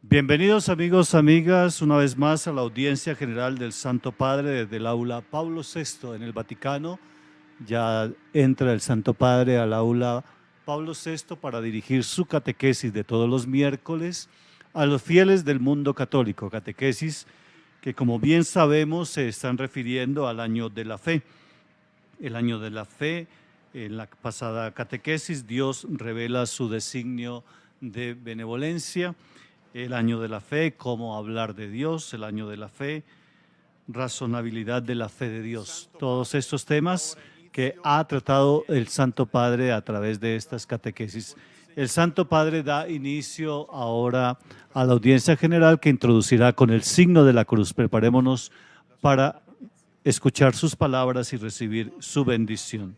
Bienvenidos amigos, amigas, una vez más a la audiencia general del Santo Padre desde el aula Pablo VI en el Vaticano. Ya entra el Santo Padre al aula Pablo VI para dirigir su catequesis de todos los miércoles a los fieles del mundo católico, catequesis que como bien sabemos se están refiriendo al año de la fe. El año de la fe, en la pasada catequesis, Dios revela su designio de benevolencia. El año de la fe, cómo hablar de Dios, el año de la fe, razonabilidad de la fe de Dios. Todos estos temas que ha tratado el Santo Padre a través de estas catequesis. El Santo Padre da inicio ahora a la audiencia general que introducirá con el signo de la cruz. Preparémonos para escuchar sus palabras y recibir su bendición.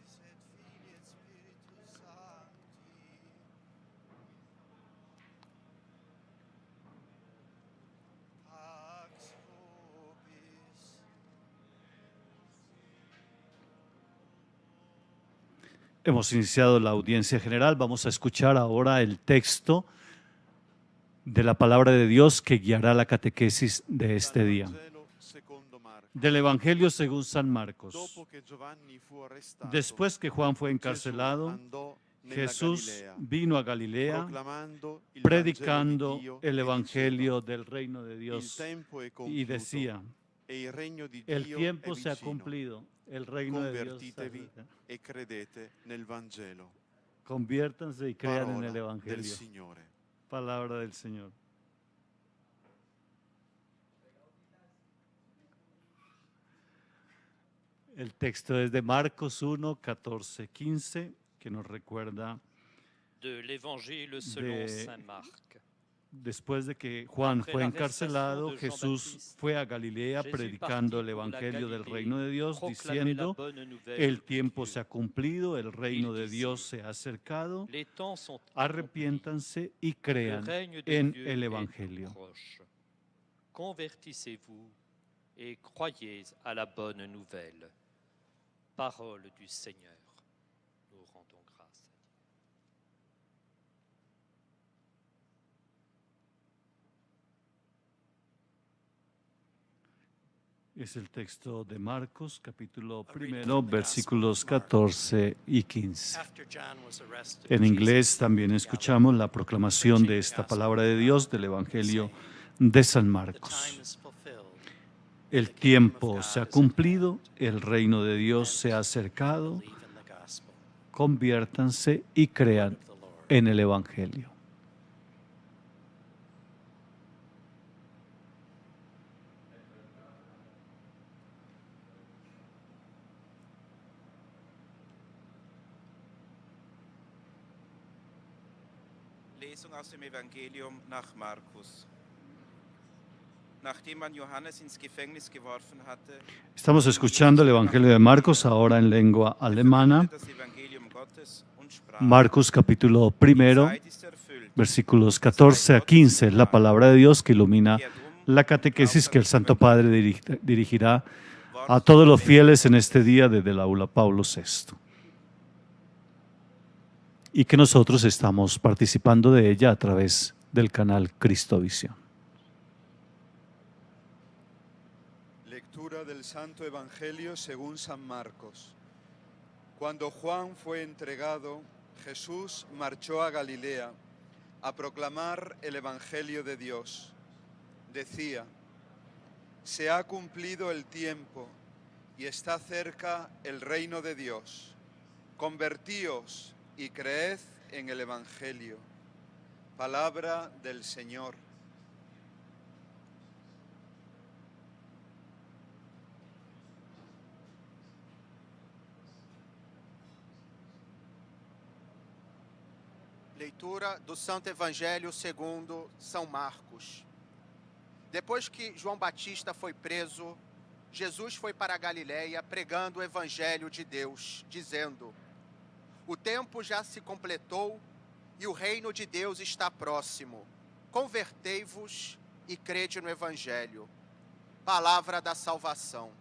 Hemos iniciado la audiencia general. Vamos a escuchar ahora el texto de la palabra de Dios que guiará la catequesis de este día. Del Evangelio según San Marcos. Después que Juan fue encarcelado, Jesús vino a Galilea predicando el Evangelio del reino de Dios y decía: el tiempo se ha cumplido, el reino de Dios está cerca. e credete nel Vangelo. Conviértanse y crean en el Parola Evangelio. del Signore. Palabra del Señor. El texto es de Marcos 1, 14, 15, que nos recuerda de l'Évangile selon Saint Marc. Después de que Juan fue encarcelado, Jesús fue a Galilea predicando el Evangelio del reino de Dios, diciendo: el tiempo se ha cumplido, el reino de Dios se ha acercado, arrepiéntanse y crean en el Evangelio. Convertissez-vous et croyez à la bonne nouvelle. Parole du Seigneur. Nous rendons grâce. Es el texto de Marcos, capítulo 1, versículos 14 y 15. En inglés también escuchamos la proclamación de esta palabra de Dios del Evangelio de San Marcos. El tiempo se ha cumplido, el reino de Dios se ha acercado, conviértanse y crean en el Evangelio. Lesung aus dem Evangelium nach Markus. Nachdem man Johannes ins Gefängnis geworfen hatte, Estamos escuchando el Evangelio de Marcos ahora en lengua alemana. das Evangelium Gottes und sprach: Marcos capítulo 1, Zeit ist erfüllt. versículos 14 a 15, la palabra de Dios que ilumina la catequesis que el Santo Padre dirigirá a todos los fieles en este día desde el aula Pablo VI. Y que nosotros estamos participando de ella a través del canal Cristovisión. Lectura del Santo Evangelio según San Marcos. Cuando Juan fue entregado, Jesús marchó a Galilea a proclamar el Evangelio de Dios. Decía: se ha cumplido el tiempo y está cerca el reino de Dios. Convertíos y creed en el Evangelio. Palabra del Señor. Leitura do Santo Evangelho segundo São Marcos. Depois que João Batista foi preso, Jesus foi para a Galiléia pregando o Evangelho de Deus, dizendo: o tempo já se completou e o reino de Deus está próximo. Convertei-vos e crede no Evangelho. Palavra da salvação.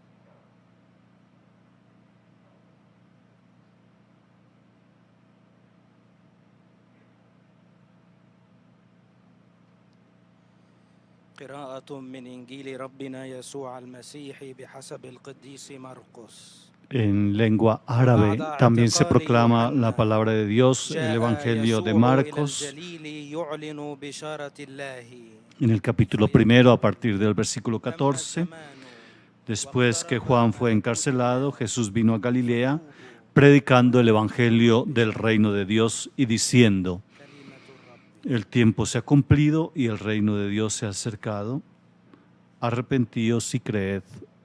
قراءة من إنجيل ربنا يسوع المسيح بحسب القديس مرقس. En lengua árabe también se proclama la palabra de Dios, el Evangelio de Marcos, en el capítulo 1, a partir del versículo 14. Después que Juan fue encarcelado, Jesús vino a Galilea, predicando el Evangelio del reino de Dios y diciendo: el tiempo se ha cumplido y el reino de Dios se ha acercado. Arrepentíos y creed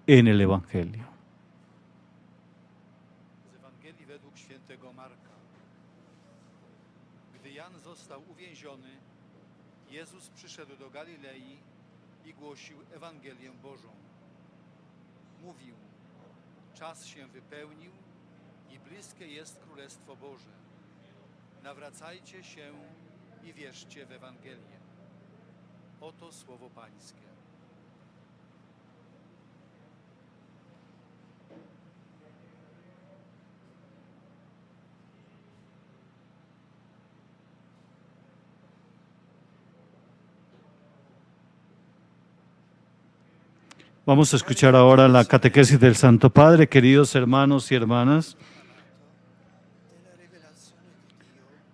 en el Evangelio. Z Ewangelii według świętego Marka. Gdy Jan został uwięziony, Jezus przyszedł do Galilei i głosił Ewangelię Bożą. Mówił: czas się wypełnił i bliskie jest Królestwo Boże. Nawracajcie się i wierzcie w Ewangelię. Oto słowo Pańskie. Vamos a escuchar ahora la catequesis del Santo Padre, queridos hermanos y hermanas.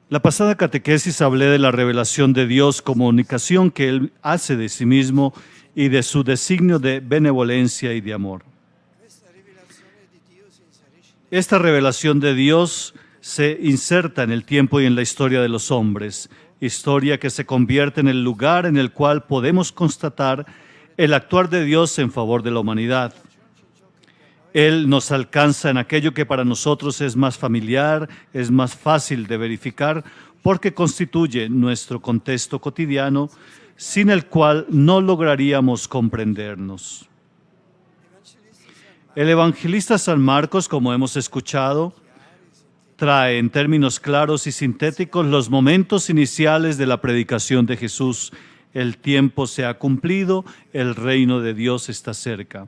La pasada catequesis hablé de la revelación de Dios, comunicación que Él hace de sí mismo y de su designio de benevolencia y de amor. Esta revelación de Dios se inserta en el tiempo y en la historia de los hombres, historia que se convierte en el lugar en el cual podemos constatar el actuar de Dios en favor de la humanidad. Él nos alcanza en aquello que para nosotros es más familiar, es más fácil de verificar, porque constituye nuestro contexto cotidiano, sin el cual no lograríamos comprendernos. El evangelista San Marcos, como hemos escuchado, trae en términos claros y sintéticos los momentos iniciales de la predicación de Jesús. El tiempo se ha cumplido, el reino de Dios está cerca.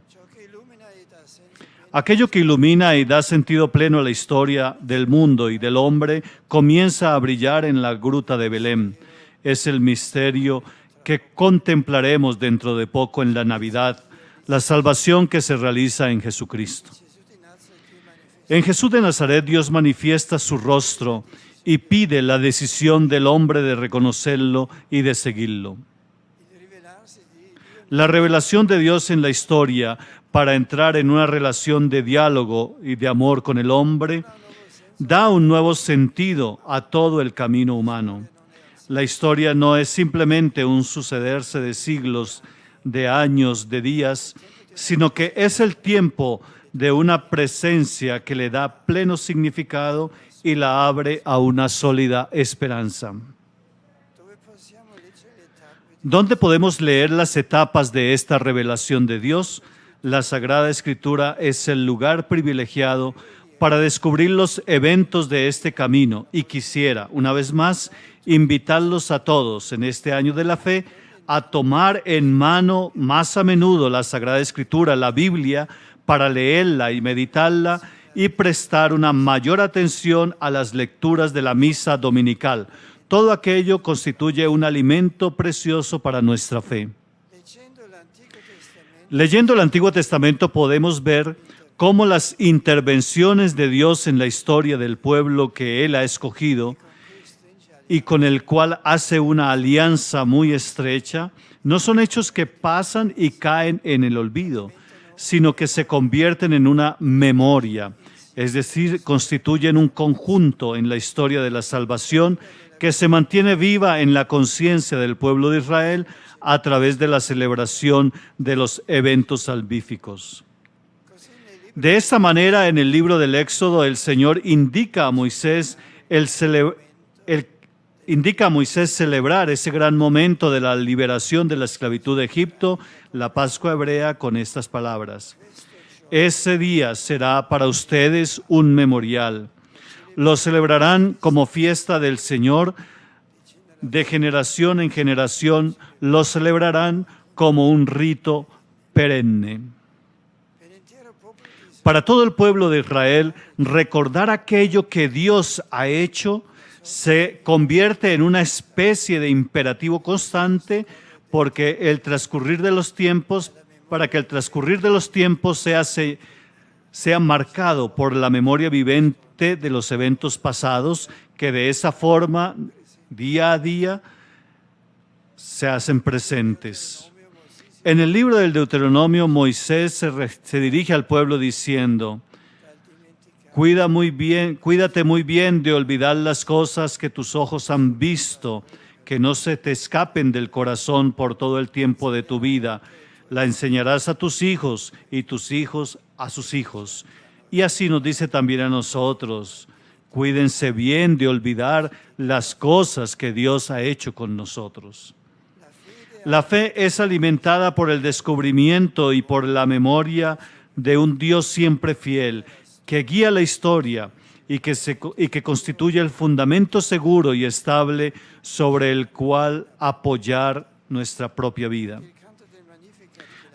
Aquello que ilumina y da sentido pleno a la historia del mundo y del hombre comienza a brillar en la gruta de Belén. Es el misterio que contemplaremos dentro de poco en la Navidad, la salvación que se realiza en Jesucristo. En Jesús de Nazaret Dios manifiesta su rostro y pide la decisión del hombre de reconocerlo y de seguirlo. La revelación de Dios en la historia para entrar en una relación de diálogo y de amor con el hombre da un nuevo sentido a todo el camino humano. La historia no es simplemente un sucederse de siglos, de años, de días, sino que es el tiempo de una presencia que le da pleno significado y la abre a una sólida esperanza. ¿Dónde podemos leer las etapas de esta revelación de Dios? La Sagrada Escritura es el lugar privilegiado para descubrir los eventos de este camino y quisiera, una vez más, invitarlos a todos en este año de la fe a tomar en mano más a menudo la Sagrada Escritura, la Biblia, para leerla y meditarla y prestar una mayor atención a las lecturas de la misa dominical. Todo aquello constituye un alimento precioso para nuestra fe. Leyendo el Antiguo Testamento podemos ver cómo las intervenciones de Dios en la historia del pueblo que Él ha escogido y con el cual hace una alianza muy estrecha, no son hechos que pasan y caen en el olvido, sino que se convierten en una memoria, es decir, constituyen un conjunto en la historia de la salvación que se mantiene viva en la conciencia del pueblo de Israel a través de la celebración de los eventos salvíficos. De esta manera, en el libro del Éxodo, el Señor indica a Moisés celebrar ese gran momento de la liberación de la esclavitud de Egipto, la Pascua hebrea, con estas palabras: ese día será para ustedes un memorial. Lo celebrarán como fiesta del Señor, de generación en generación lo celebrarán como un rito perenne. Para todo el pueblo de Israel, recordar aquello que Dios ha hecho se convierte en una especie de imperativo constante porque el transcurrir de los tiempos, para que el transcurrir de los tiempos sea marcado por la memoria vivente de los eventos pasados, que de esa forma, día a día, se hacen presentes. En el libro del Deuteronomio, Moisés se dirige al pueblo diciendo: cuídate muy bien de olvidar las cosas que tus ojos han visto, que no se te escapen del corazón por todo el tiempo de tu vida. La enseñarás a tus hijos y tus hijos a sus hijos. Y así nos dice también a nosotros: cuídense bien de olvidar las cosas que Dios ha hecho con nosotros. La fe es alimentada por el descubrimiento y por la memoria de un Dios siempre fiel, que guía la historia y que constituye el fundamento seguro y estable sobre el cual apoyar nuestra propia vida.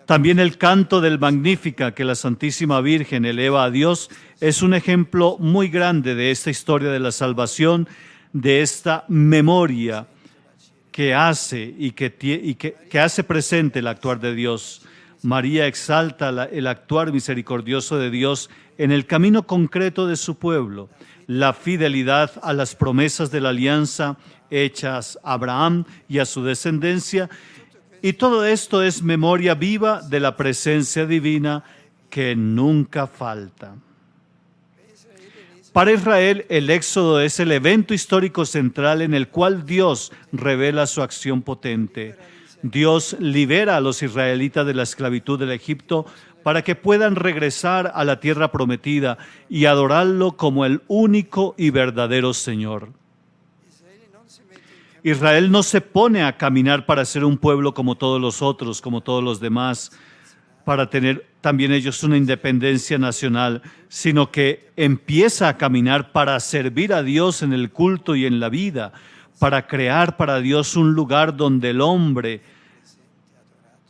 También el canto del Magnífica que la Santísima Virgen eleva a Dios es un ejemplo muy grande de esta historia de la salvación, de esta memoria que hace que hace presente el actuar de Dios. María exalta el actuar misericordioso de Dios en el camino concreto de su pueblo, la fidelidad a las promesas de la alianza hechas a Abraham y a su descendencia, y todo esto es memoria viva de la presencia divina que nunca falta. Para Israel, el Éxodo es el evento histórico central en el cual Dios revela su acción potente. Dios libera a los israelitas de la esclavitud del Egipto para que puedan regresar a la tierra prometida y adorarlo como el único y verdadero Señor. Israel no se pone a caminar para ser un pueblo como todos los otros, como todos los demás, para tener también ellos una independencia nacional, sino que empieza a caminar para servir a Dios en el culto y en la vida, para crear para Dios un lugar donde el hombre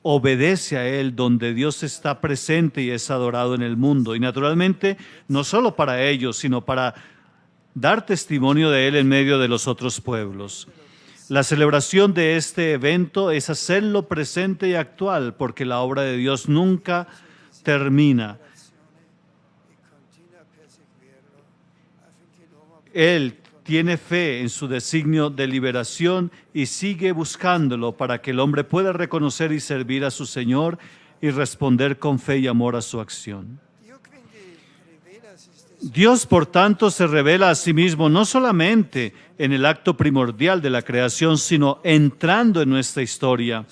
obedece a Él, donde Dios está presente y es adorado en el mundo. Y naturalmente, no solo para ellos, sino para dar testimonio de Él en medio de los otros pueblos. La celebración de este evento es hacerlo presente y actual, porque la obra de Dios nunca termina. Él tiene fe en su designio de liberación y sigue buscándolo para que el hombre pueda reconocer y servir a su Señor y responder con fe y amor a su acción. Dios, por tanto, se revela a sí mismo no solamente en el acto primordial de la creación, sino entrando en nuestra historia,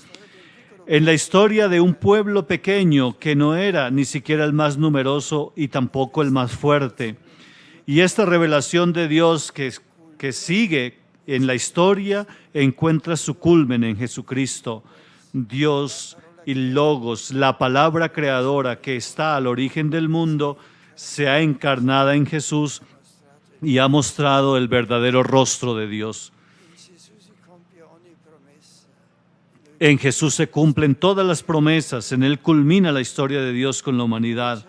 en la historia de un pueblo pequeño que no era ni siquiera el más numeroso y tampoco el más fuerte. Y esta revelación de Dios que sigue en la historia encuentra su culmen en Jesucristo. Dios y Logos, la palabra creadora que está al origen del mundo, se ha encarnado en Jesús y ha mostrado el verdadero rostro de Dios. En Jesús se cumplen todas las promesas, en Él culmina la historia de Dios con la humanidad.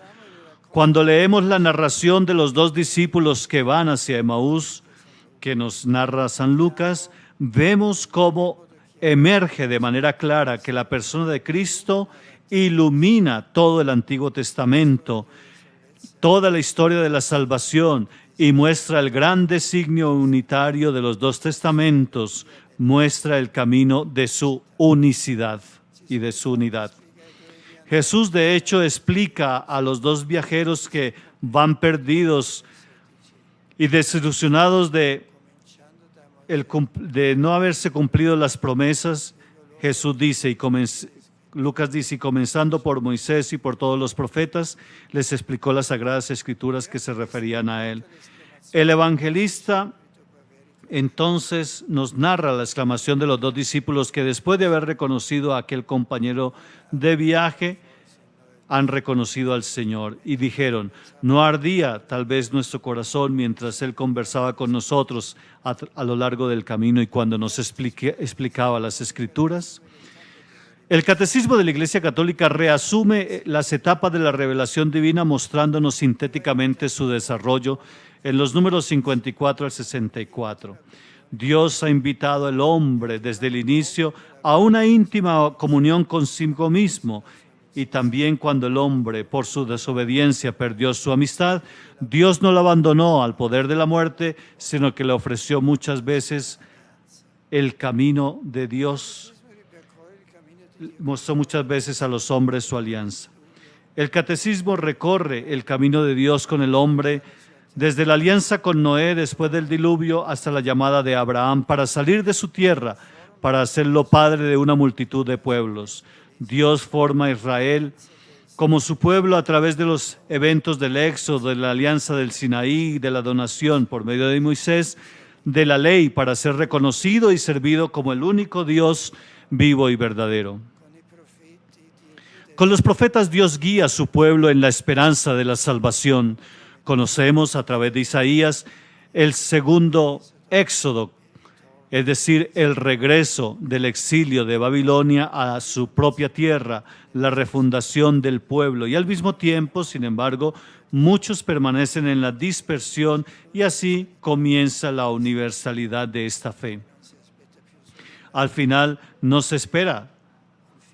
Cuando leemos la narración de los dos discípulos que van hacia Emaús, que nos narra San Lucas, vemos cómo emerge de manera clara que la persona de Cristo ilumina todo el Antiguo Testamento, toda la historia de la salvación, y muestra el gran designio unitario de los dos testamentos, muestra el camino de su unicidad y de su unidad. Jesús, de hecho, explica a los dos viajeros que van perdidos y desilusionados de no haberse cumplido las promesas. Jesús dice, Lucas dice, y comenzando por Moisés y por todos los profetas, les explicó las Sagradas Escrituras que se referían a él. El evangelista entonces nos narra la exclamación de los dos discípulos que después de haber reconocido a aquel compañero de viaje, han reconocido al Señor y dijeron, ¿no ardía tal vez nuestro corazón mientras Él conversaba con nosotros a lo largo del camino y cuando nos explicaba las Escrituras? El Catecismo de la Iglesia Católica reasume las etapas de la revelación divina mostrándonos sintéticamente su desarrollo en los números 54 al 64. Dios ha invitado al hombre desde el inicio a una íntima comunión consigo mismo. Y también cuando el hombre, por su desobediencia, perdió su amistad, Dios no lo abandonó al poder de la muerte, sino que le ofreció muchas veces el camino de Dios. Mostró muchas veces a los hombres su alianza. El catecismo recorre el camino de Dios con el hombre desde la alianza con Noé después del diluvio hasta la llamada de Abraham para salir de su tierra, para hacerlo padre de una multitud de pueblos. Dios forma a Israel como su pueblo a través de los eventos del Éxodo, de la alianza del Sinaí, de la donación por medio de Moisés, de la ley para ser reconocido y servido como el único Dios vivo y verdadero. Con los profetas Dios guía a su pueblo en la esperanza de la salvación. Conocemos a través de Isaías el segundo éxodo, es decir, el regreso del exilio de Babilonia a su propia tierra, la refundación del pueblo. Y al mismo tiempo, sin embargo, muchos permanecen en la dispersión y así comienza la universalidad de esta fe. Al final no se espera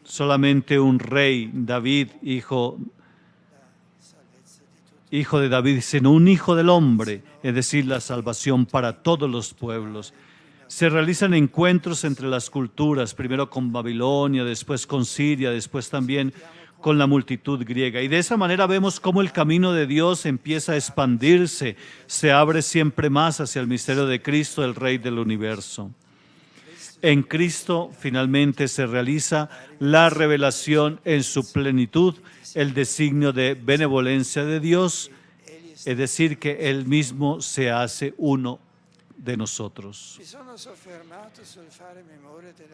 solamente un rey, David, hijo de David, sino un hijo del hombre, es decir, la salvación para todos los pueblos. Se realizan encuentros entre las culturas, primero con Babilonia, después con Siria, después también con la multitud griega. Y de esa manera vemos cómo el camino de Dios empieza a expandirse, se abre siempre más hacia el misterio de Cristo, el Rey del universo. En Cristo finalmente se realiza la revelación en su plenitud, el designio de benevolencia de Dios, es decir, que Él mismo se hace uno de nosotros.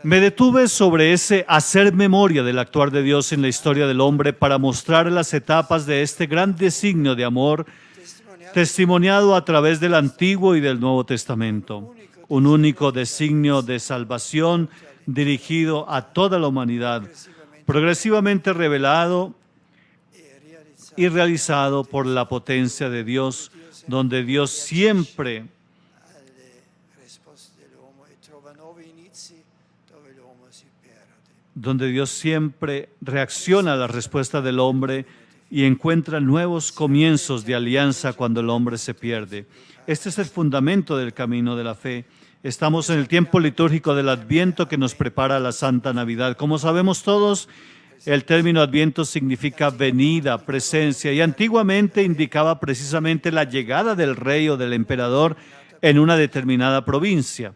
Me detuve sobre ese hacer memoria del actuar de Dios en la historia del hombre para mostrar las etapas de este gran designio de amor testimoniado a través del Antiguo y del Nuevo Testamento. Un único designio de salvación dirigido a toda la humanidad, progresivamente revelado y realizado por la potencia de Dios, donde Dios siempre reacciona a la respuesta del hombre y encuentra nuevos comienzos de alianza cuando el hombre se pierde. Este es el fundamento del camino de la fe. Estamos en el tiempo litúrgico del Adviento que nos prepara la Santa Navidad. Como sabemos todos, el término Adviento significa venida, presencia, y antiguamente indicaba precisamente la llegada del rey o del emperador en una determinada provincia.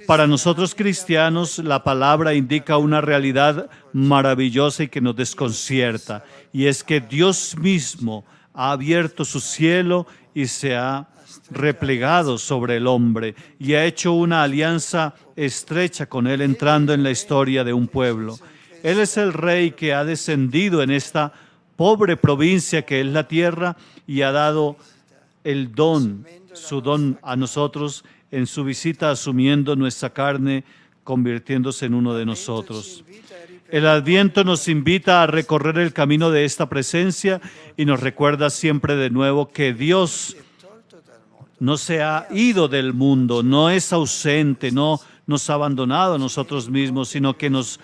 Para nosotros cristianos, la palabra indica una realidad maravillosa y que nos desconcierta, y es que Dios mismo ha abierto su cielo y se ha replegado sobre el hombre y ha hecho una alianza estrecha con él, entrando en la historia de un pueblo. Él es el rey que ha descendido en esta pobre provincia que es la tierra y ha dado el don, su don a nosotros en su visita, asumiendo nuestra carne, convirtiéndose en uno de nosotros. El Adviento nos invita a recorrer el camino de esta presencia y nos recuerda siempre de nuevo que Dios no se ha ido del mundo, no es ausente, no nos ha abandonado a nosotros mismos, sino que nos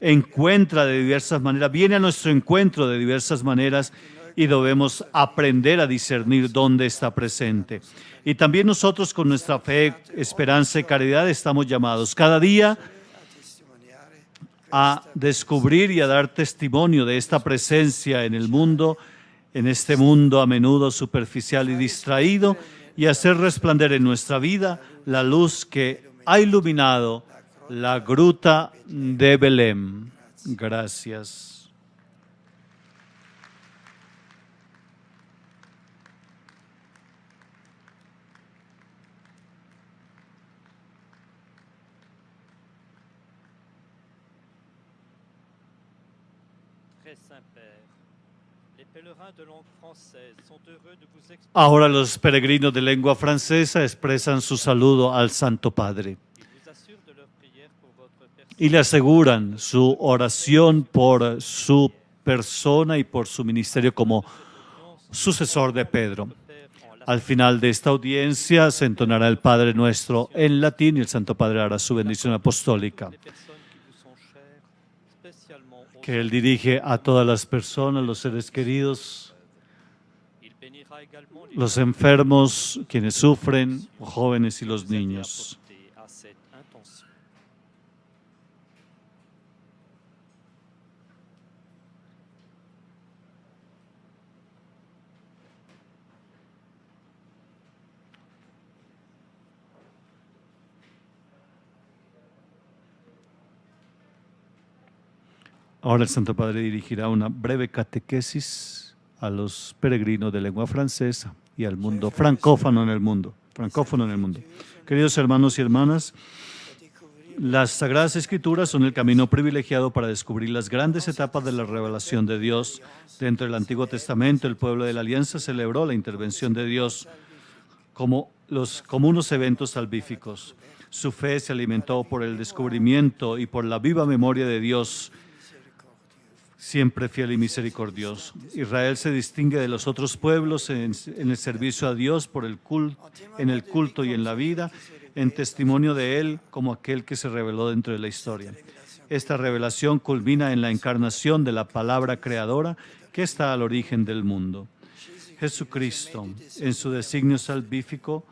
encuentra de diversas maneras, viene a nuestro encuentro de diversas maneras y debemos aprender a discernir dónde está presente. Y también nosotros con nuestra fe, esperanza y caridad estamos llamados cada día a descubrir y a dar testimonio de esta presencia en el mundo, en este mundo a menudo superficial y distraído, y hacer resplandecer en nuestra vida la luz que ha iluminado la gruta de Belén. Gracias. Ahora los peregrinos de lengua francesa expresan su saludo al Santo Padre y le aseguran su oración por su persona y por su ministerio como sucesor de Pedro. Al final de esta audiencia se entonará el Padre Nuestro en latín y el Santo Padre hará su bendición apostólica, que Él dirige a todas las personas, los seres queridos, los enfermos, quienes sufren, los jóvenes y los niños. Ahora el Santo Padre dirigirá una breve catequesis a los peregrinos de lengua francesa y al mundo francófono en el mundo. Queridos hermanos y hermanas, las Sagradas Escrituras son el camino privilegiado para descubrir las grandes etapas de la revelación de Dios. Dentro del Antiguo Testamento, el pueblo de la Alianza celebró la intervención de Dios como unos eventos salvíficos. Su fe se alimentó por el descubrimiento y por la viva memoria de Dios, siempre fiel y misericordioso. Israel se distingue de los otros pueblos en el servicio a Dios en el culto y en la vida, en testimonio de Él como aquel que se reveló dentro de la historia. Esta revelación culmina en la encarnación de la palabra creadora que está al origen del mundo. Jesucristo, en su designio salvífico,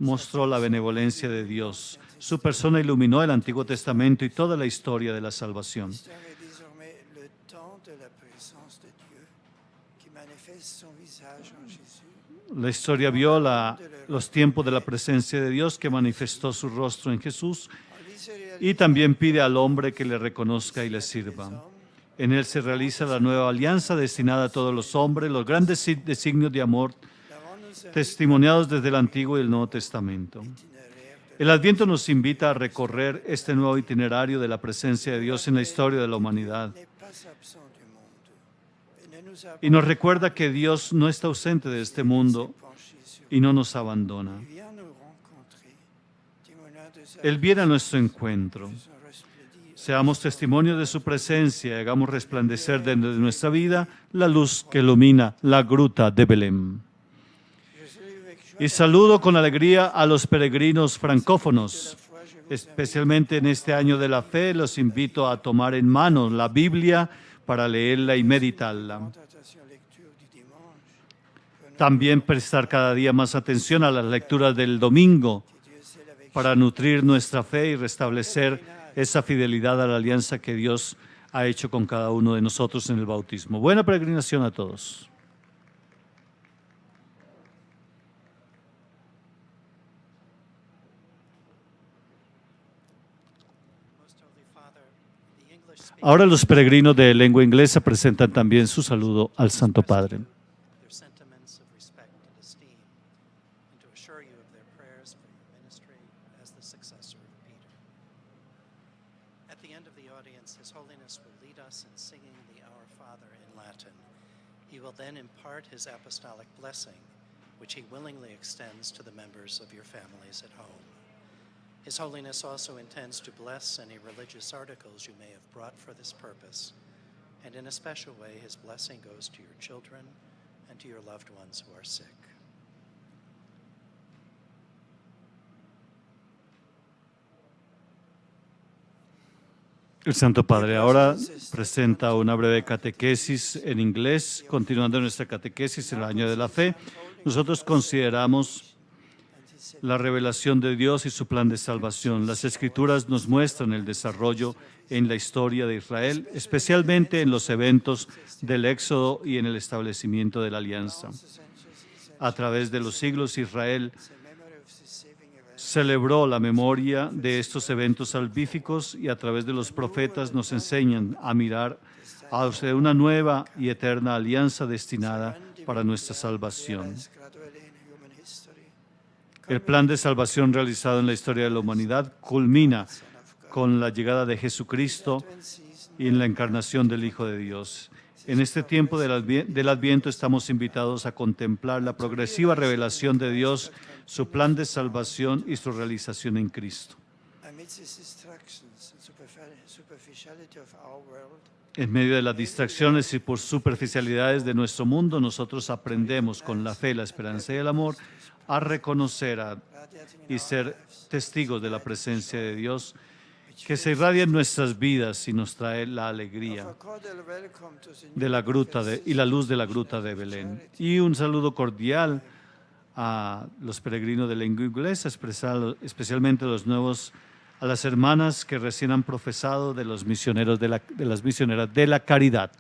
mostró la benevolencia de Dios. Su persona iluminó el Antiguo Testamento y toda la historia de la salvación. La historia vio los tiempos de la presencia de Dios que manifestó su rostro en Jesús y también pide al hombre que le reconozca y le sirva. En él se realiza la nueva alianza destinada a todos los hombres, los grandes designios de amor testimoniados desde el Antiguo y el Nuevo Testamento. El Adviento nos invita a recorrer este nuevo itinerario de la presencia de Dios en la historia de la humanidad. Y nos recuerda que Dios no está ausente de este mundo y no nos abandona. Él viene a nuestro encuentro. Seamos testimonios de su presencia y hagamos resplandecer dentro de nuestra vida la luz que ilumina la gruta de Belén. Y saludo con alegría a los peregrinos francófonos. Especialmente en este año de la fe, los invito a tomar en mano la Biblia para leerla y meditarla. También prestar cada día más atención a las lecturas del domingo para nutrir nuestra fe y restablecer esa fidelidad a la alianza que Dios ha hecho con cada uno de nosotros en el bautismo. Buena peregrinación a todos. Ahora los peregrinos de lengua inglesa presentan también su saludo al Santo Padre. Then impart his apostolic blessing, which he willingly extends to the members of your families at home. His Holiness also intends to bless any religious articles you may have brought for this purpose, and in a special way his blessing goes to your children and to your loved ones who are sick. El Santo Padre ahora presenta una breve catequesis en inglés, continuando nuestra catequesis en el año de la fe. Nosotros consideramos la revelación de Dios y su plan de salvación. Las Escrituras nos muestran el desarrollo en la historia de Israel, especialmente en los eventos del Éxodo y en el establecimiento de la alianza. A través de los siglos, Israel celebró la memoria de estos eventos salvíficos y a través de los profetas nos enseñan a mirar hacia una nueva y eterna alianza destinada para nuestra salvación. El plan de salvación realizado en la historia de la humanidad culmina con la llegada de Jesucristo y en la encarnación del Hijo de Dios. En este tiempo del Adviento estamos invitados a contemplar la progresiva revelación de Dios, su plan de salvación y su realización en Cristo. En medio de las distracciones y por superficialidades de nuestro mundo, nosotros aprendemos con la fe, la esperanza y el amor a reconocer y ser testigos de la presencia de Dios que se irradia en nuestras vidas y nos trae la alegría de la gruta y la luz de la gruta de Belén. Y un saludo cordial a los peregrinos de lengua inglesa, especialmente a las hermanas que recién han profesado de los misioneros de las misioneras de la caridad.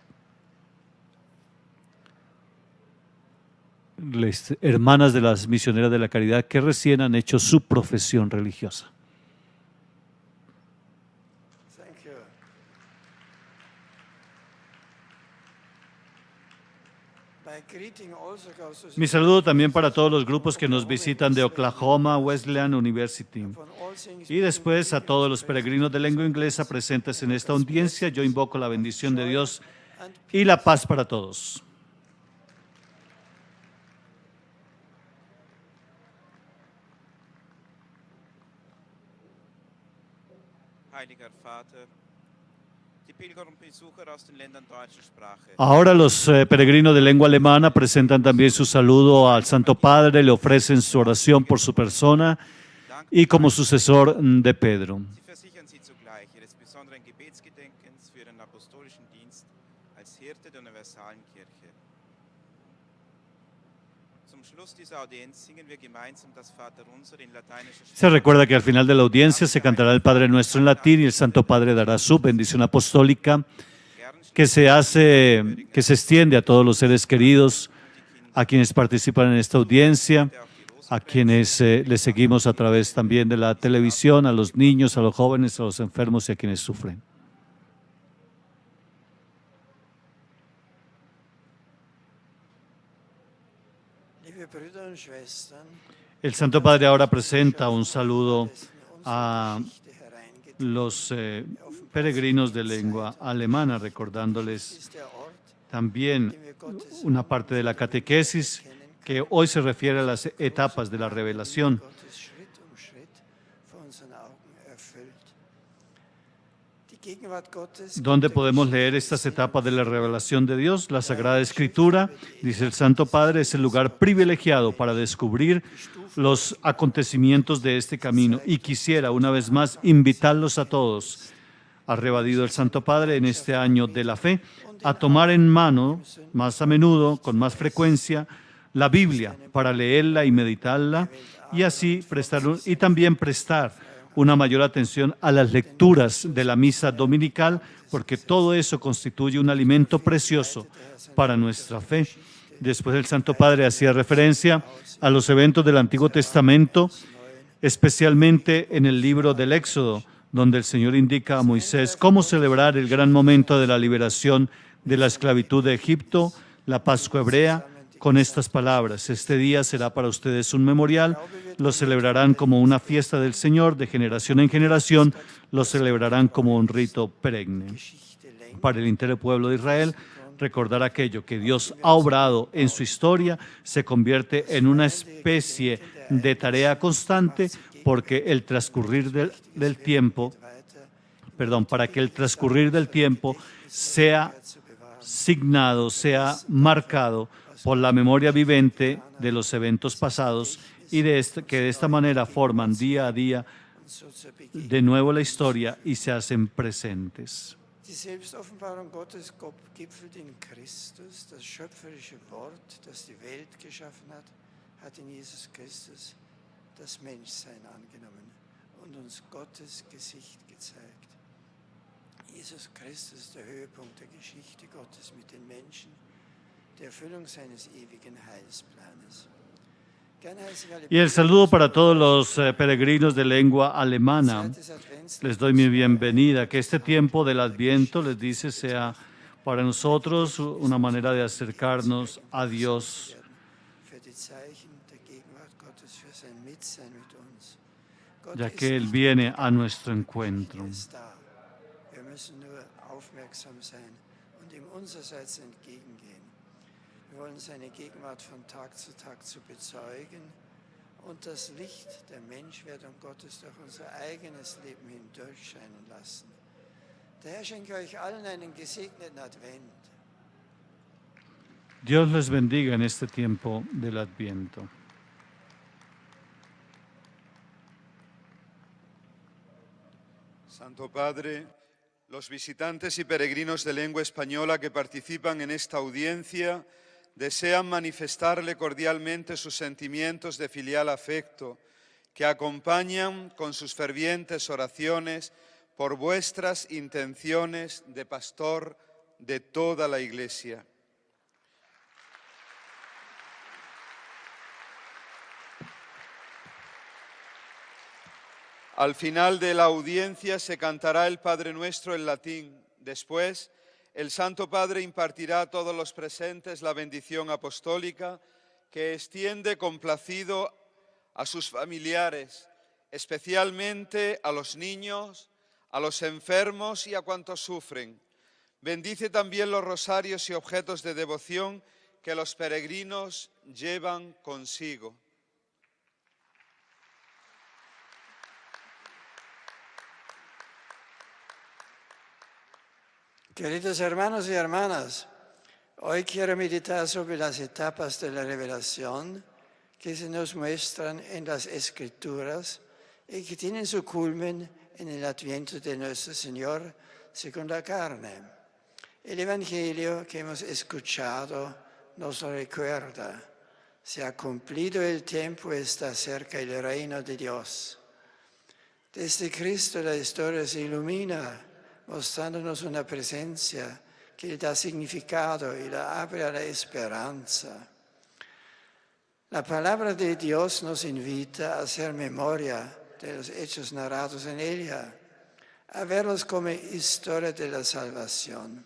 Las hermanas de las misioneras de la caridad que recién han hecho su profesión religiosa. Mi saludo también para todos los grupos que nos visitan de Oklahoma Wesleyan University. Y después a todos los peregrinos de lengua inglesa presentes en esta audiencia, yo invoco la bendición de Dios y la paz para todos. Heiliger Vater, die Pilger und Besucher aus den Ländern deutscher Sprache. Ahora los peregrinos de lengua alemana presentan también su saludo al Santo Padre, le ofrecen su oración por su persona y como sucesor de Pedro. Sie versichern Sie zugleich Ihres besonderen Gebetsgedenkens für Ihren apostolischen Dienst als Hirte der universalen Kirche. Zum Schluss dieser Audienz singen wir gemeinsam das Vaterunser in lateinischer Se Sprache. recuerda que al final de la audiencia se cantará el Padre Nuestro en latín y el Santo Padre dará su bendición apostólica que se extiende a todos los seres queridos, a quienes participan en esta audiencia, a quienes les seguimos a través también de la televisión, a los niños, a los jóvenes, a los enfermos y a quienes sufren. El Santo Padre ahora presenta un saludo a los peregrinos de lengua alemana, recordándoles también una parte de la catequesis que hoy se refiere a las etapas de la revelación. ¿Dónde podemos leer estas etapas de la revelación de Dios? La Sagrada Escritura, dice el Santo Padre, es el lugar privilegiado para descubrir los acontecimientos de este camino. Y quisiera una vez más invitarlos a todos, ha rebatido el Santo Padre en este año de la fe, a tomar en mano más a menudo, con más frecuencia, la Biblia para leerla y meditarla y así también prestar una mayor atención a las lecturas de la misa dominical, porque todo eso constituye un alimento precioso para nuestra fe. Después el Santo Padre hacía referencia a los eventos del Antiguo Testamento, especialmente en el libro del Éxodo, donde el Señor indica a Moisés cómo celebrar el gran momento de la liberación de la esclavitud de Egipto, la Pascua hebrea, con estas palabras: este día será para ustedes un memorial, lo celebrarán como una fiesta del Señor, de generación en generación, lo celebrarán como un rito perenne. Para el entero pueblo de Israel, recordar aquello que Dios ha obrado en su historia se convierte en una especie de tarea constante, porque el transcurrir del tiempo, para que el transcurrir del tiempo sea signado, sea marcado por la memoria vivente de los eventos pasados y que de esta manera forman día a día de nuevo la historia y se hacen presentes. Die Selbstoffenbarung Gottes gipfelt in Christus, das schöpferische Wort, das die Welt geschaffen hat in Jesus Christus das Menschsein angenommen und uns Gottes Gesicht gezeigt. Jesus Christus, der Höhepunkt der Geschichte Gottes mit den Menschen, die Erfüllung seines ewigen Heilsplanes. Y el saludo para todos los peregrinos de lengua alemana. Les doy mi bienvenida. Que este tiempo del Adviento, les dice, sea para nosotros una manera de acercarnos a Dios. Ya que Él viene a nuestro encuentro. Wir wollen seine Gegenwart von Tag zu Tag zu bezeugen und das Licht der Menschwerdung Gottes durch unser eigenes Leben hindurchscheinen lassen. Der Herr schenke euch allen einen gesegneten Advent. Dios les bendiga en este tiempo del Adviento. Santo Padre, los visitantes y peregrinos de lengua española que participan en esta audiencia desean manifestarle cordialmente sus sentimientos de filial afecto, que acompañan con sus fervientes oraciones por vuestras intenciones de pastor de toda la Iglesia. Al final de la audiencia se cantará el Padre Nuestro en latín. Después, el Santo Padre impartirá a todos los presentes la bendición apostólica que extiende complacido a sus familiares, especialmente a los niños, a los enfermos y a cuantos sufren. Bendice también los rosarios y objetos de devoción que los peregrinos llevan consigo. Queridos hermanos y hermanas, hoy quiero meditar sobre las etapas de la revelación que se nos muestran en las Escrituras y que tienen su culmen en el adviento de nuestro Señor según la carne. El Evangelio que hemos escuchado nos lo recuerda. Se ha cumplido el tiempo, está cerca el reino de Dios. Desde Cristo la historia se ilumina, mostrándonos una presencia que le da significado y la abre a la esperanza. La palabra de Dios nos invita a hacer memoria de los hechos narrados en ella, a verlos como historia de la salvación.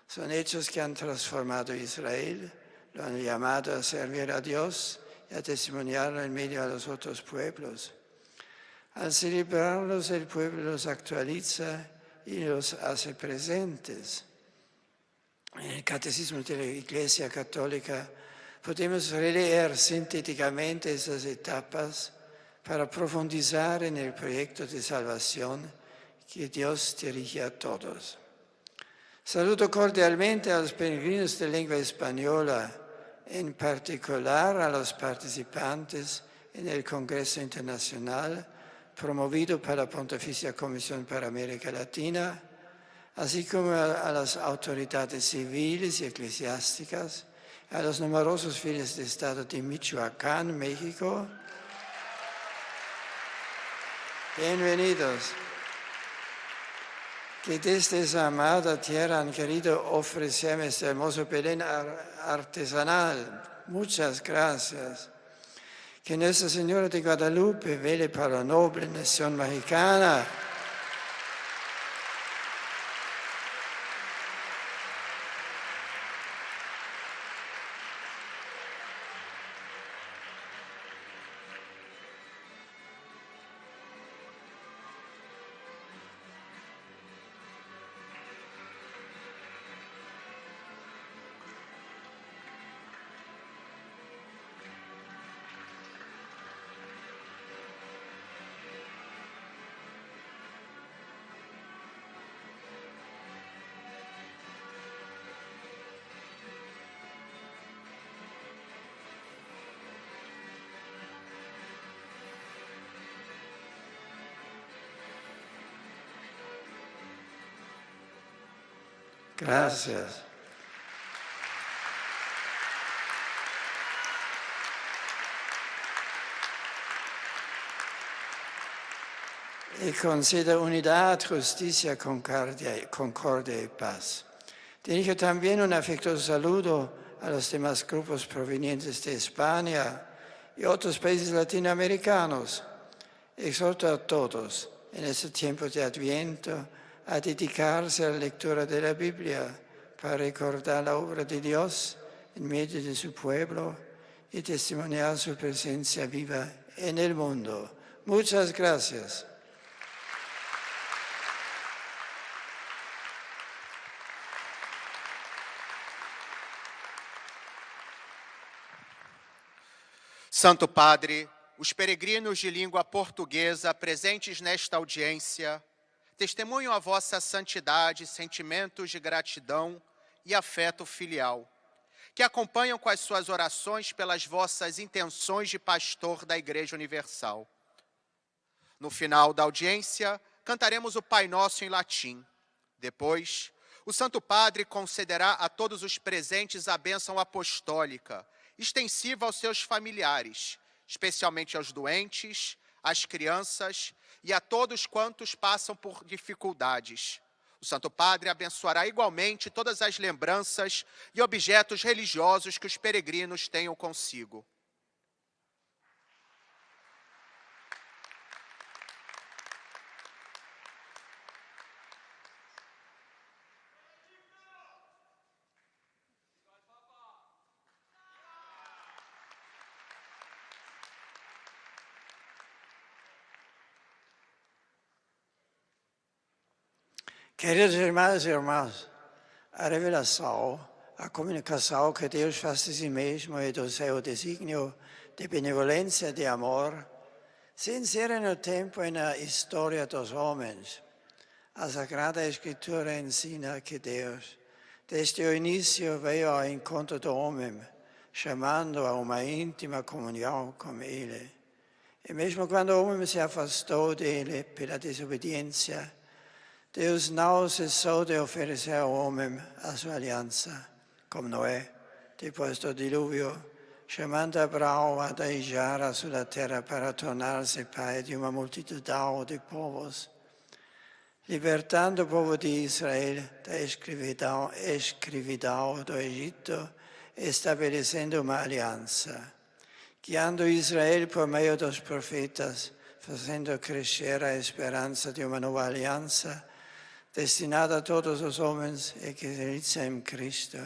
Son hechos que han transformado a Israel, lo han llamado a servir a Dios y a testimoniarlo en medio de los otros pueblos. Al celebrarlos, el pueblo los actualiza y los hace presentes. En el Catecismo de la Iglesia Católica podemos releer sintéticamente estas etapas para profundizar en el proyecto de salvación que Dios dirige a todos. Saludo cordialmente a los peregrinos de lengua española, en particular a los participantes en el Congreso Internacional promovido por la Pontificia Comisión para América Latina, así como a las autoridades civiles y eclesiásticas, a los numerosos fieles de Estado de Michoacán, México. Bienvenidos. Que desde esa amada tierra han querido ofrecerme este hermoso Belén artesanal. Muchas gracias. Que Nuestra Señora de Guadalupe vele para la noble nación mexicana. Gracias. Y conceda unidad, justicia, concordia y paz. Dirijo también un afectuoso saludo a los demás grupos provenientes de España y otros países latinoamericanos. Exhorto a todos en este tiempo de Adviento a dedicarse a la lectura de la Biblia para recordar la obra de Dios en medio de su pueblo y testimoniar su presencia viva en el mundo. Muchas gracias. Santo Padre, os peregrinos de língua portuguesa presentes nesta audiência testemunham a vossa santidade, sentimentos de gratidão e afeto filial, que acompanham com as suas orações pelas vossas intenções de pastor da Igreja Universal. No final da audiência, cantaremos o Pai Nosso em latim. Depois, o Santo Padre concederá a todos os presentes a bênção apostólica, extensiva aos seus familiares, especialmente aos doentes, às crianças e a todos quantos passam por dificuldades. O Santo Padre abençoará igualmente todas as lembranças e objetos religiosos que os peregrinos tenham consigo. Queridos irmãos e irmãs, a revelação, a comunicação que Deus faz de si mesmo e do seu desígnio de benevolência e de amor, se insere no tempo e na história dos homens. A Sagrada Escritura ensina que Deus, desde o início, veio ao encontro do homem, chamando a uma íntima comunhão com Ele. E mesmo quando o homem se afastou dele pela desobediência, Deus não cessou de oferecer ao homem a sua aliança, como Noé, depois do dilúvio, chamando Abraão a deixar a sua terra para tornar-se pai de uma multidão de povos, libertando o povo de Israel da escravidão do Egito, estabelecendo uma aliança, guiando Israel por meio dos profetas, fazendo crescer a esperança de uma nova aliança, destinada a todos os homens e que realiza em Cristo,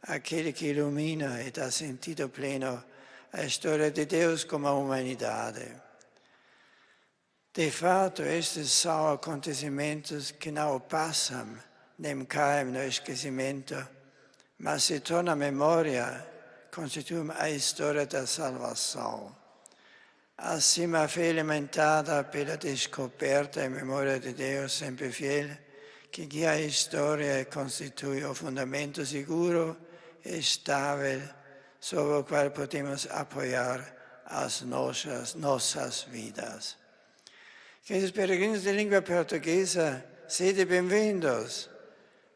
aquele que ilumina e dá sentido pleno à história de Deus como a humanidade. De fato, estes são acontecimentos que não passam nem caem no esquecimento, mas se tornam memória, constituem a história da salvação. Assim, a fé alimentada pela descoberta e memória de Deus sempre fiel, que guia a história e constitui o fundamento seguro e estável sobre o qual podemos apoiar as nossas vidas. Queridos peregrinos de língua portuguesa, sede bem-vindos.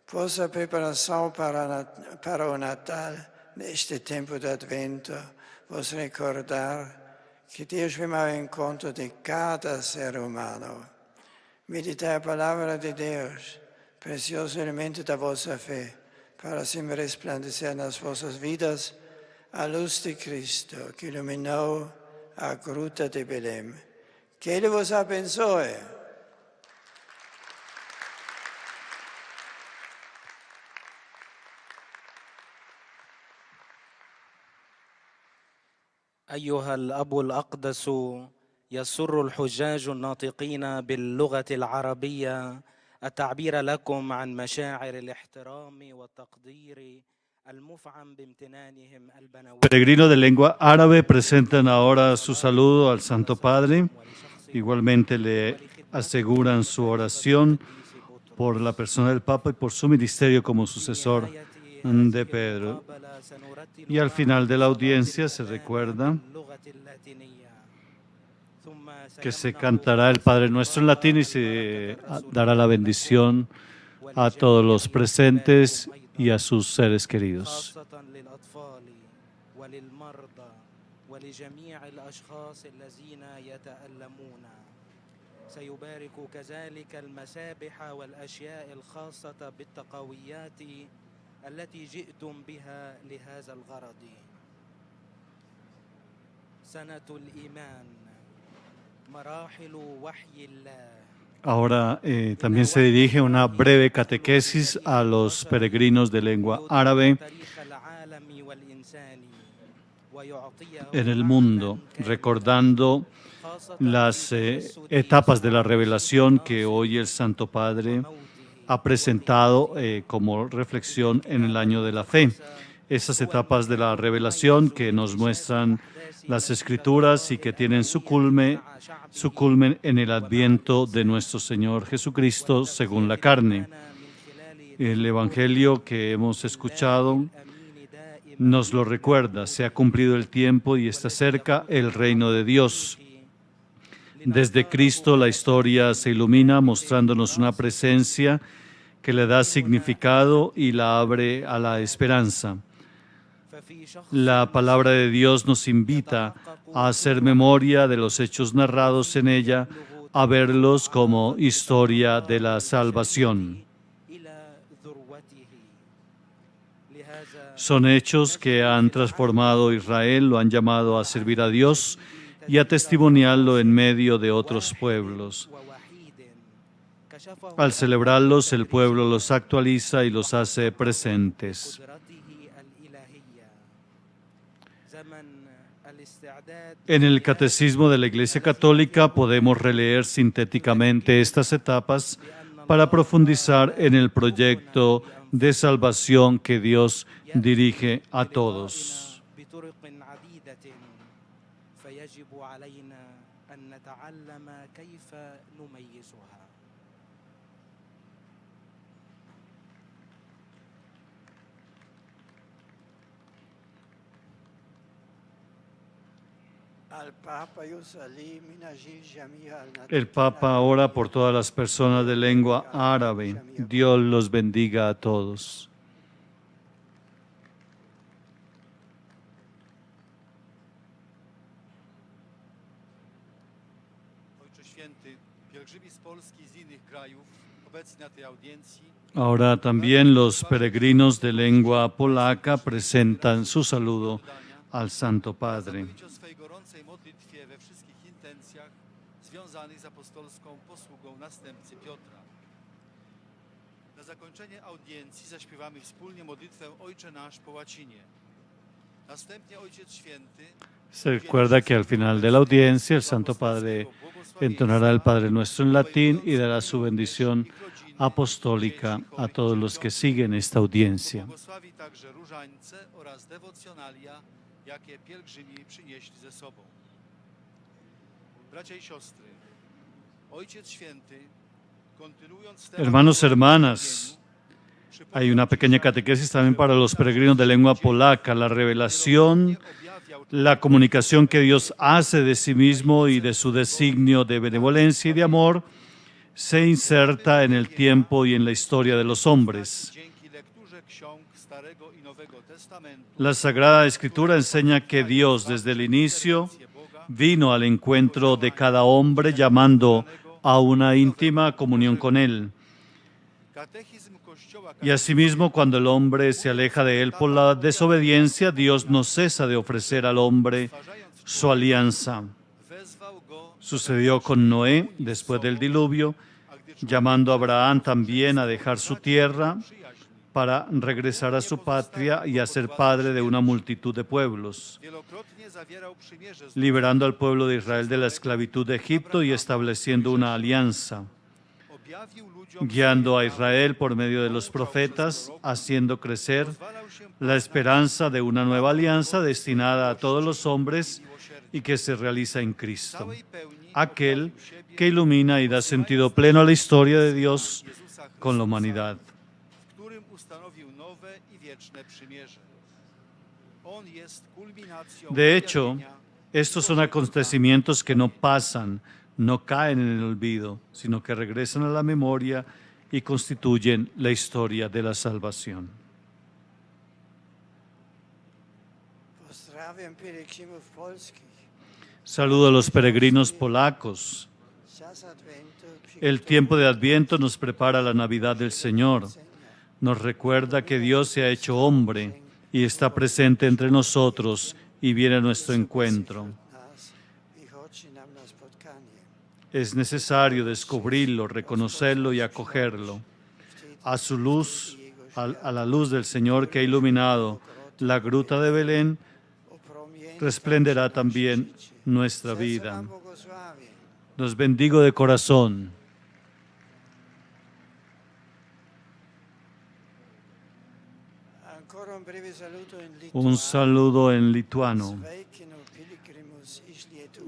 Vossa preparação para o Natal, neste tempo de Advento, vos recordar que Deus vem ao encontro de cada ser humano. Meditai a palavra de Deus, precioso elemento da vossa fé, para assim resplandecer nas vossas vidas a luz de Cristo, que iluminou a gruta de Belém. Que Ele vos abençoe. أيها الأب الأقدس، يسر الحجاج الناطقين باللغة العربية التعبير لكم عن مشاعر الاحترام والتقدير المفعم بامتنانهم البنوي. Peregrinos de lengua árabe presentan ahora su saludo al Santo Padre. Igualmente le aseguran su oración por la persona del Papa y por su ministerio como sucesor de Pedro. Y al final de la audiencia se recuerda que se cantará el Padre Nuestro en latín y se dará la bendición a todos los presentes y a sus seres queridos. سيبارك كذلك المسابح والأشياء الخاصة بالتقويات التي جئتم بها لهذا الغرض. سنة الإيمان مراحل وحي الله. Ahora también se dirige una breve catequesis a los peregrinos de lengua árabe en el mundo, recordando las etapas de la revelación que hoy el Santo Padre ha presentado como reflexión en el año de la fe. Esas etapas de la revelación que nos muestran las Escrituras y que tienen su culmen en el adviento de nuestro Señor Jesucristo según la carne. El Evangelio que hemos escuchado nos lo recuerda, se ha cumplido el tiempo y está cerca el reino de Dios. Desde Cristo la historia se ilumina mostrándonos una presencia que le da significado y la abre a la esperanza. La palabra de Dios nos invita a hacer memoria de los hechos narrados en ella, a verlos como historia de la salvación. Son hechos que han transformado a Israel, lo han llamado a servir a Dios y a testimoniarlo en medio de otros pueblos. Al celebrarlos, el pueblo los actualiza y los hace presentes. En el Catecismo de la Iglesia Católica podemos releer sintéticamente estas etapas para profundizar en el proyecto de salvación que Dios dirige a todos. El Papa ora por todas las personas de lengua árabe. Dios los bendiga a todos. Ahora también los peregrinos de lengua polaca presentan su saludo al Santo Padre. Związanych z apostolską posługą następcy Piotra. Na zakończenie audiencji zaśpiewamy wspólnie modlitwę Ojcze Nasz po łacinie. Następnie Ojciec Święty. Se recuerda que al final de la audiencia el Santo Padre entonará el Padre Nuestro en latín y dará su bendición apostólica a todos los que siguen esta audiencia. Błogosławi także różańce oraz dewocjonalia, jakie pielgrzymi przynieśli ze sobą. Bracia y siostry, Ojciec Święty, continuując temat. Hermanos, hermanas, hay una pequeña catequesis también para los peregrinos de lengua polaca. La revelación, la comunicación que Dios hace de sí mismo y de su designio de benevolencia y de amor se inserta en el tiempo y en la historia de los hombres. La Sagrada Escritura enseña que Dios desde el inicio vino al encuentro de cada hombre llamando a una íntima comunión con Él. Y asimismo, cuando el hombre se aleja de Él por la desobediencia, Dios no cesa de ofrecer al hombre su alianza. Sucedió con Noé después del diluvio, llamando a Abraham también a dejar su tierra para regresar a su patria y a ser padre de una multitud de pueblos, liberando al pueblo de Israel de la esclavitud de Egipto y estableciendo una alianza, guiando a Israel por medio de los profetas, haciendo crecer la esperanza de una nueva alianza destinada a todos los hombres y que se realiza en Cristo, aquel que ilumina y da sentido pleno a la historia de Dios con la humanidad. De hecho, estos son acontecimientos que no pasan, no caen en el olvido, sino que regresan a la memoria y constituyen la historia de la salvación. Saludo a los peregrinos polacos. El tiempo de Adviento nos prepara la Navidad del Señor. Nos recuerda que Dios se ha hecho hombre y está presente entre nosotros y viene a nuestro encuentro. Es necesario descubrirlo, reconocerlo y acogerlo. A su luz, a la luz del Señor que ha iluminado la gruta de Belén, resplenderá también nuestra vida. Los bendigo de corazón. Un saludo en lituano.